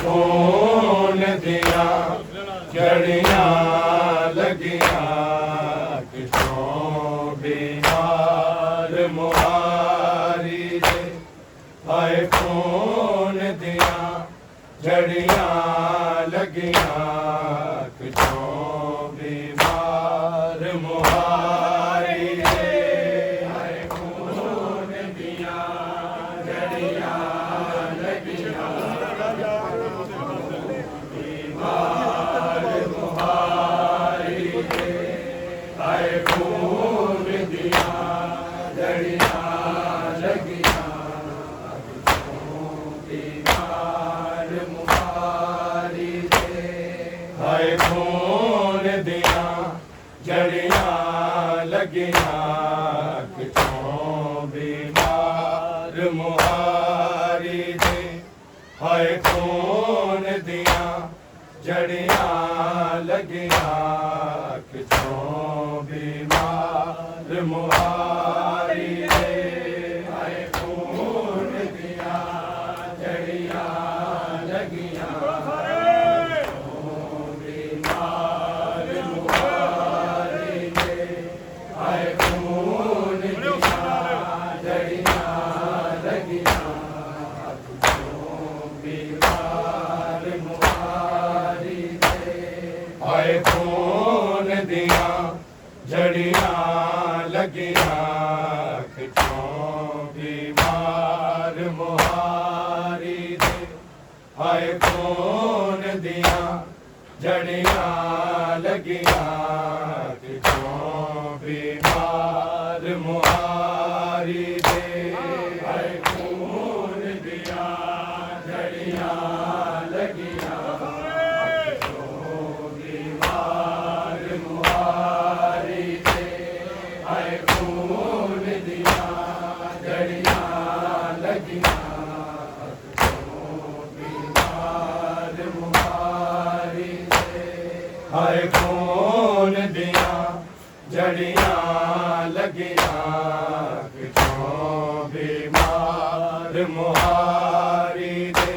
खून दिया जड़ियां लगियां कितों बीमार मुहारी दे हाय खून दिया जड़ियां लगियां कितों बीमार मुहारी दे हाय खून दिया जड़ियां लगियां बीमार मुहारी दे हाय खून दिया जड़ियां लगियां बीमार मुहारी दे हाय खून दिया जड़ियां लगियां कितों बीमार मुहारी दे हाय खून दिया जड़ियां लगियां कितों बीमार मुहारी दे हाय खून दिया जड़ियां लगियां कितों बीमार मुहारी दे हाय खून दिया जड़ियां लगियां कितों बीमार मुहारी दे हाय खून दिया जड़ियां लगियां कितों बीमार मुहारी दे हाय खून दिया जड़ियां लगियां कितों बीमार मुहारी दे हाय खून दिया जड़ियां लगियां कितों बीमार मुहारी दे हाय खून दिया जड़ियां लगियां कितों बीमार मुहारी दे हाय खून दिया जड़ियां लगियां कितों बीमार मुहारी दे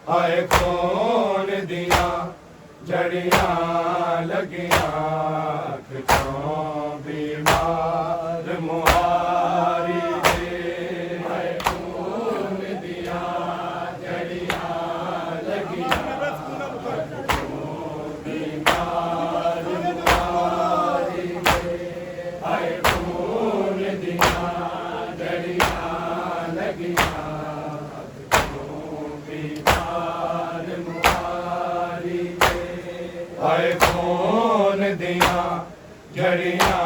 हाय खून दिया जड़ियां लगियां कितों बीमार मुहारी दे हाय खून दिया जड़ियां लगियां कितों बीमार मुहारी दे हाय खून दिया जड़ियां लगियां कितों बीमार मुहारी दे हाय खून दिया जड़ियां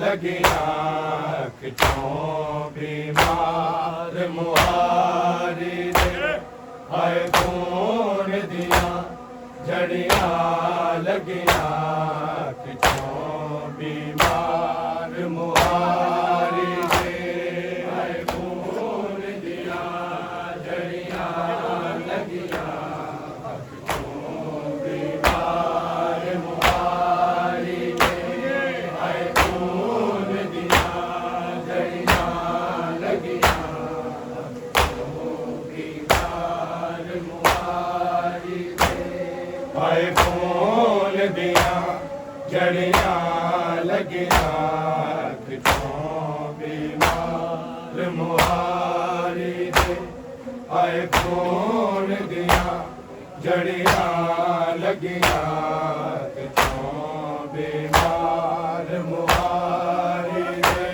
लगियां कितों बीमार मुहारी दे हाय खून दिया जड़ियां लगियां कितों बीमार मुहारी दे हाय खून दिया जड़ियां लगियां कितों बीमार मुहारी दे हाय खून दिया जड़ियां लगियां कितों बीमार मुहारी दे हाय खून दिया जड़ियां लगियां कितों बीमार मुहारी दे हाय खून दिया जड़ियां लगियां कितों बीमार मुहारी दे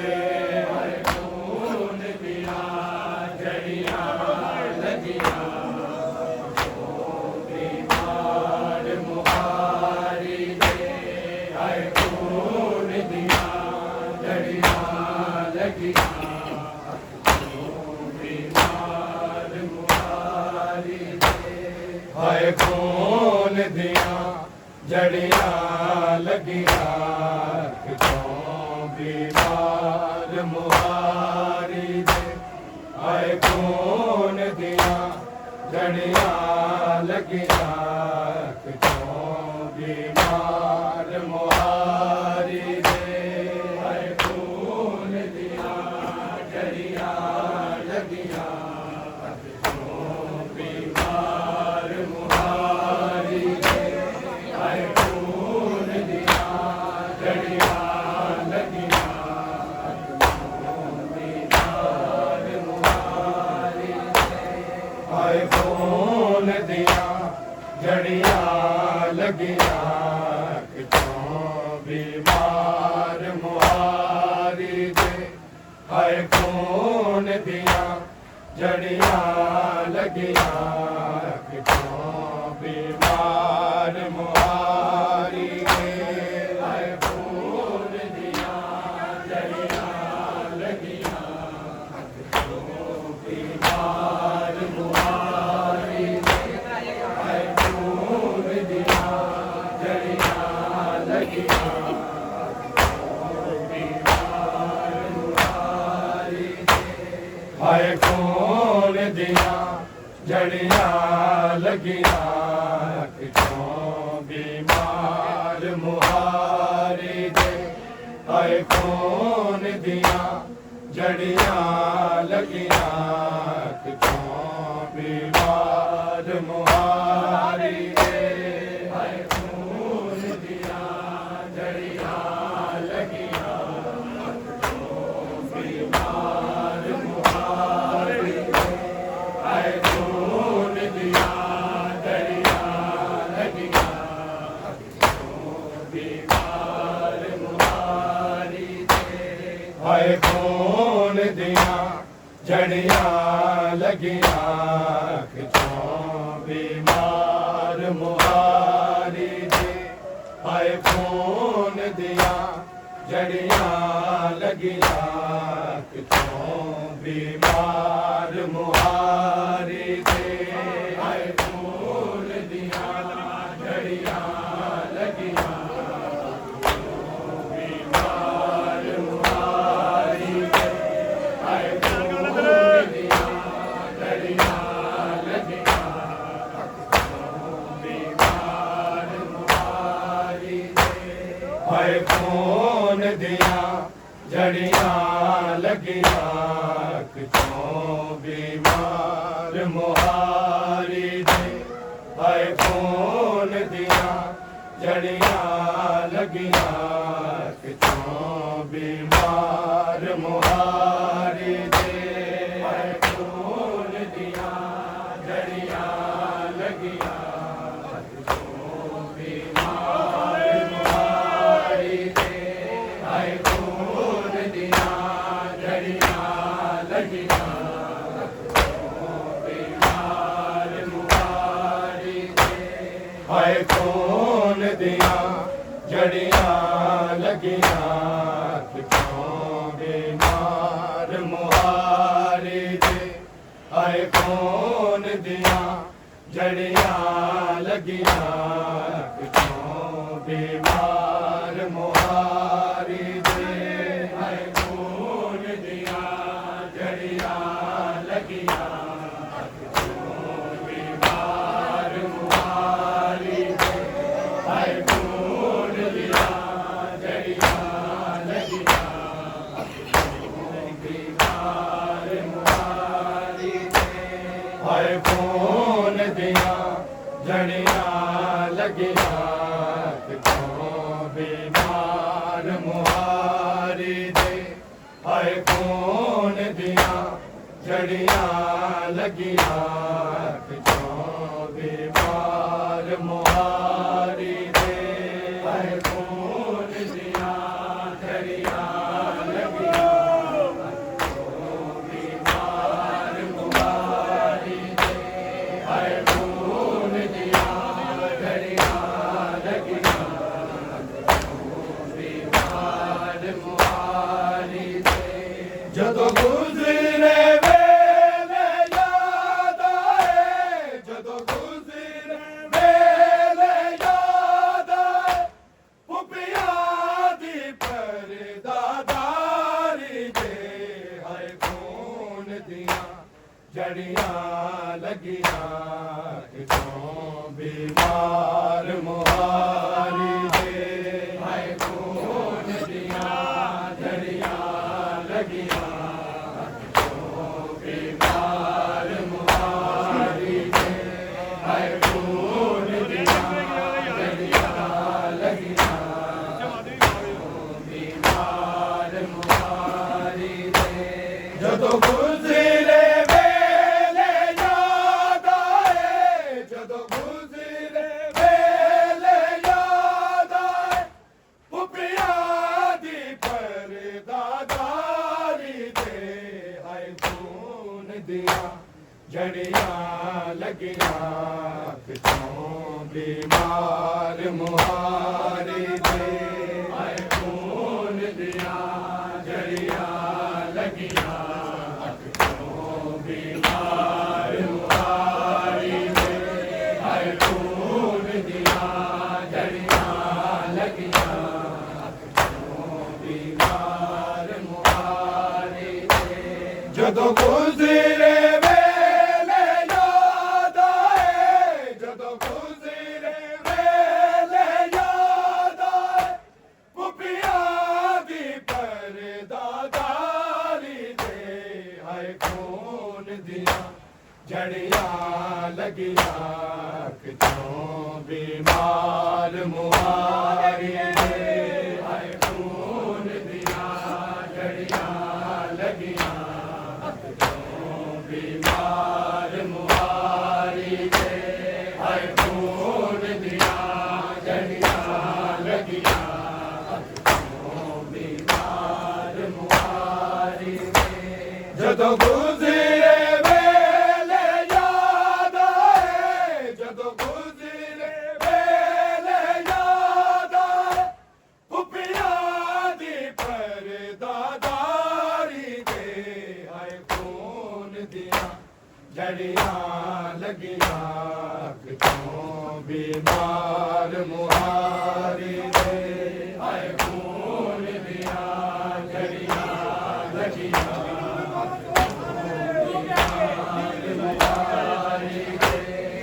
हाय खून दिया जड़ियां लगियां कितों बीमार मुहारी दे हाय खून दिया जड़ियां लगियां कितों बीमार मुहारी दे हाय खून दिया जड़ियां लगियां कितों बीमार मुहारी दे हाय खून दिया जड़ियां लगियां कितों बीमार मुहारी दे हाय खून दिया जड़ियां लगियां कितों बीमार जड़ियां लगियां कितों बीमार मुहारी दे हाय खून दिया जड़ियां लगियां कितों बीमार मुहारी दे हाय खून दिया जड़ियां लगियां कितों बीमार मुहारी दे हाय खून दिया जड़ियां लगियां हाय खून दिया जड़ियां लगियां कितों बीमार मुहारी दे हाय खून दिया जड़ियां लगियां कितों बीमार मुहारी दे हाय खून दिया जड़ियां लगियां हाय खून दिया जड़ियां लगियां कितों बीमार मुहारी दे हाय खून दिया जड़ियां लगियां कितों बीमार मुहारी दे हाय खून दिया जड़ियां लगियां हाय खून दिया जड़ियां लगियां कितों बीमार मुहारी दे हाय खून दिया जड़ियां लगियां कितों बीमार मुहारी दे हाय खून दिया जड़ियां लगियां हाय खून दिया जड़ियां लगियां कितों बीमार मुहारी दे हाय खून दिया जड़ियां लगियां कितों बीमार मुहारी दे हाय खून दिया जड़ियां लगियां हाय खून दिया जड़ियां लगियां कितों बीमार मुहारी दे हाय खून दिया जड़ियां लगियां कितों बीमार मुहारी दे हाय खून दिया जड़ियां लगियां ਜਦੋਂ ਗੁਜ਼ਰੇ ਵੇਲੇ ਯਾਦ ਆਏ ਜਦੋਂ ਗੁਜ਼ਰੇ ਵੇਲੇ ਯਾਦ ਆਏ ਪੁੱਪਿਆਂ ਦੀ ਪਰਦਾਦਾਰੀ ਦੇ ਹਾਏ ਖੂਨ ਦੀਆਂ ਜੜੀਆਂ ਲੱਗੀਆਂ ਕਿਤੋਂ ਬਿਮਾਰ ਮੁਹਾਰੀ ਦੇ ਹਾਏ ਖੂਨ ਦੀਆਂ ਜੜੀਆਂ ਲੱਗੀਆਂ ਜਦੋਂ ਗੁਜ਼ਰੇ ਵੇਲੇ ਯਾਦ ਆਏ ਜਦੋਂ ਗੁਜ਼ਰੇ लगियां कितों बीमार मुहारी दे आए खून दिया जड़ियां लगियां कितों बीमार मुहारी दे आए खून दिया जड़ियां लगियां कितों बीमार मुहारी दे जदों गुज़रे जड़ियां लगियां कितों बीमार मुहारी दे आए खून दिया जड़ियां लगियां कितों बीमार मुहारी दे आए खून दिया जड़ियां लगियां कितों बीमार मुहारी दे जदों गुज़रे जड़ियां लगियां कितों बीमार मुहारी दे आए खून दिया जड़ियां लगियां मुहारी दे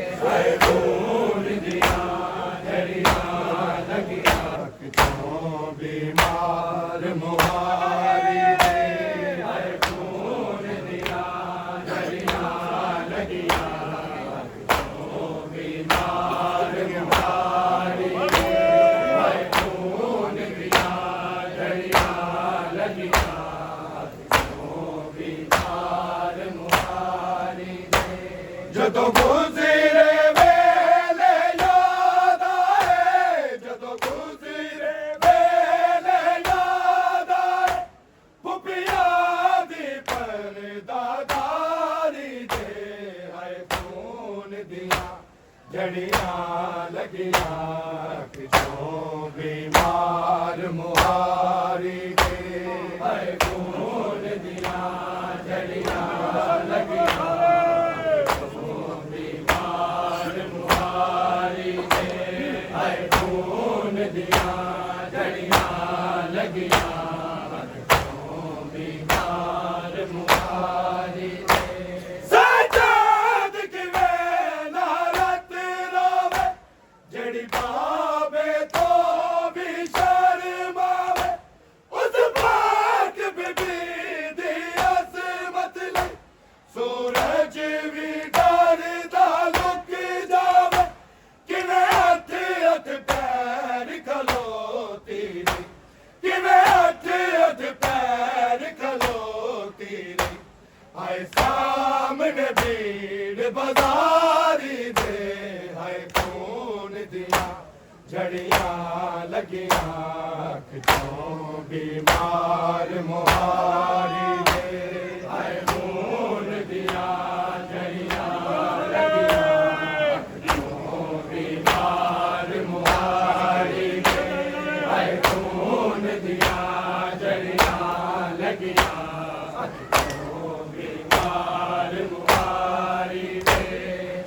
आए खून दिया जड़ियां लगियां कितों बीमार मुहारी दे आए खून दिया जदों गुज़रे वेले याद आए जदों गुज़रे वेले याद आए पुपिया दी परदादारी दे आए खून दिया जड़ियां लगियां कितों बीमार मुहारी दे आए खून दिया जड़ियां लगियां दिया जड़ियां लगियां कितों बीमार मुहारी दे सजाद किवें ना रत रोवे जड़ी बाबे तो भी शर्मावे उस पाक बीबी दी असमत लई सूरज भी डरदा लुक जावे किवें हथ हथ पैर खलोती रही किवें हथ हथ पैर खलोती रही हाय सामने भीड़ बाजारी दे हाय खून दिया जड़ियां लगियां कितों बीमार मुहारी दे हाय खून दिया जड़ियां लगियां कितों बीमार मुहारी दे हाय खून दिया जड़ियां लगियां कितों बीमार मुहारी दे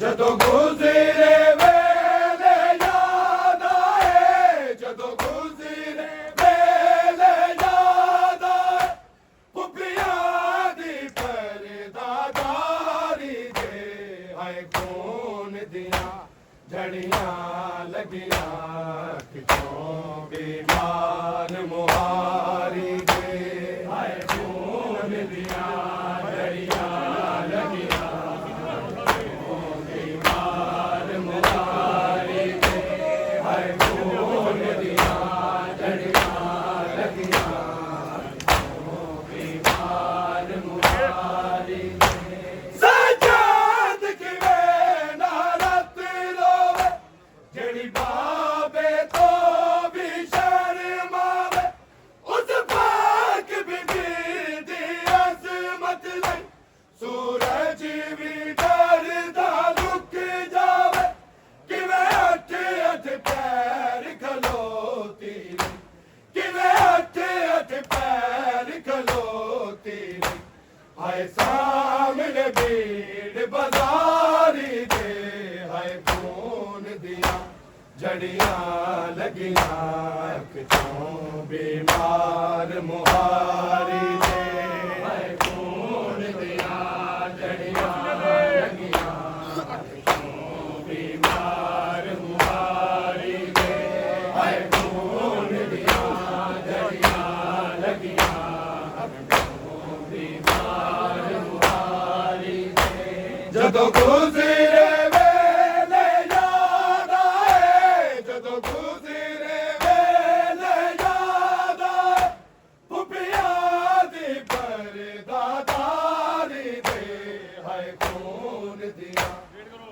जदों गुज़रे वेले याद आए जदों गुज़रे वेले याद आए पुपिया दी परदादारी दे आए खून दिया जड़ियां लगियां कितों बीमार मुहारी दे आए खून दिया जड़ियां लगियां कितों बीमार मुहारी दे आए खून दिया जड़ियां लगियां कितों बीमार मुहारी दे सजाद किवें ना रत रोवे जड़ी बाबे तो भी शर्मावे उस खून दिया झड़ियां लगियां कितों बीमार मुहारी दे खून दिया झड़ियां लगियां कितों बीमार मुहारी दे खून दिया झड़ियां लगियां कितों बीमार मुहारी दे जदों गुज़रे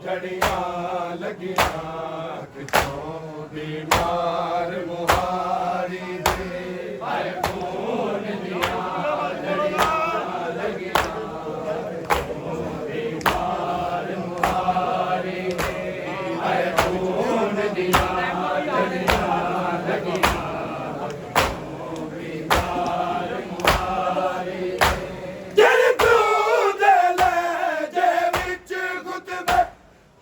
झड़ियां लगियां कितों बीमार मुहारी दे खून दिया झड़ियां लगियां कितों बीमार मुहारी दे खून दिया झड़ियां लगियां कितों बीमार मुहारी दे जड़ दूध ले जे विच गुतबे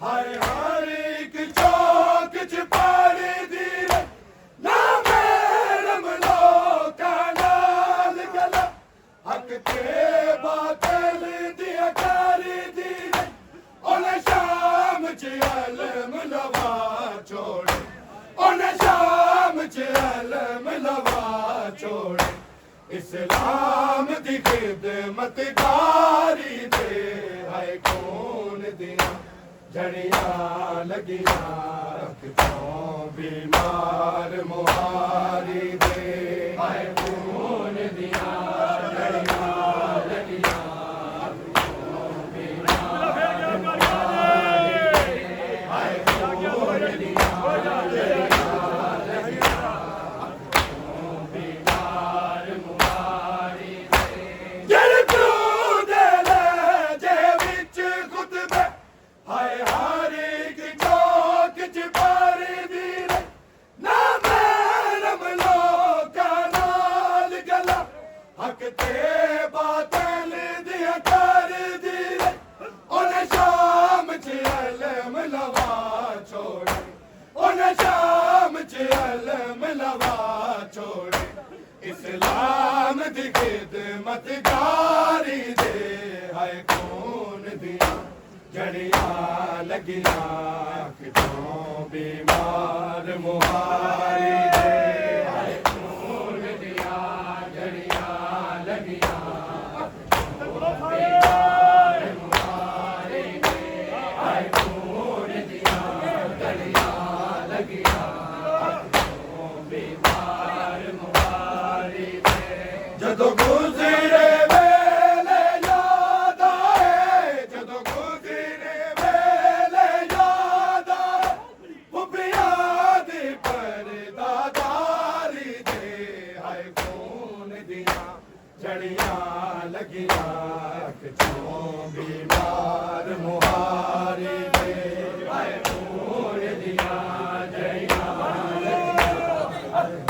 हर हर एक चौक च पाड़ी दी ना मैडम लोका नाल गला हक के बातल दिया करी दी उन्हें शाम च अलम लवा छोड़े उन्हें शाम च अलम लवा छोड़े इस्लाम दी खिदमत गारी दे है खून दिया झड़ियां लगियां कितों बीमार मुहारी दे खून दिया झड़ियां लगियां कितों बीमार मुहारी दे खून दिया झड़ियां लगियां कितों बीमार मुहारी दे जड़ दूध ले जे विच खुतबे हाय हर एक चौक च पारी दी ना मैडम लोका नाल गला हक ते बातल दिया कर दी उन्हें शाम च अलम लवा छोड़े उन्हें शाम च अलम लवा छोड़े इस्लाम दी खिदमत गारी दे है खून दिया झड़ियां लगियां कितों बीमार मुहारी दे खून दिया झड़ियां लगियां कितों बीमार मुहारी दे खून दिया झड़ियां लगियां कितों बीमार मुहारी दे जदों गुज़रे वेले याद आए जदों गुज़रे वेले याद आए पुपिया दी परदादारी दे है खून दिया झड़ियां लगियां कितों बीमार मुहारी दे खून दिया झड़ियां लगियां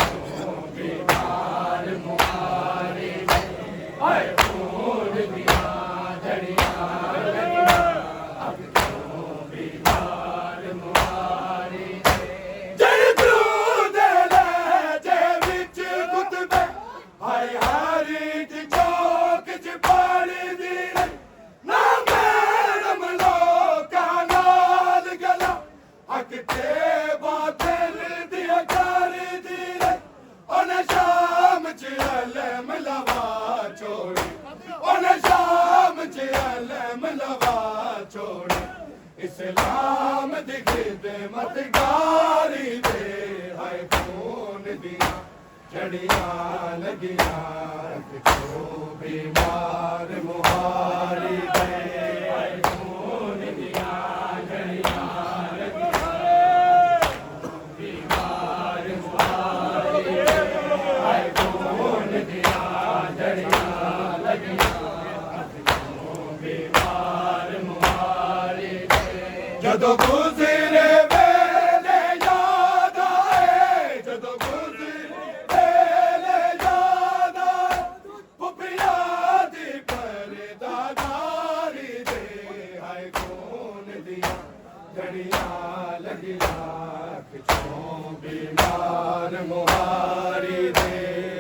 कितों बीमार मुहारी दे खून दिया झड़ियां लगियां कितों बीमार मुहारी दे जड़ दूध ले जे विच गुतबे हर हर एक चौक च पाड़ी दी ना मैडम लोका नाल गला हक ते बातल दिया कर दी उन्हें शाम च अलम लवा छोड़े उन्हें शाम च अलम लवा छोड़े इस्लाम दी खिदमत गारी दे है खून दिया झड़ियां लगियां कितों बीमार मुहारी दे खून दिया झड़ियां लगियां बीमार मुहारी दे खून दिया झड़ियां लगियां कितों बीमार मुहारी दे जदों गुज़रे वेले याद आए जदों गुज़रे वेले याद आए पुपिया दी परदादा ਲੱਗੀਆਂ, ਕਿਛੋਂ ਬਿਮਾਰ ਮੁਹਾਰੀ ਦੇ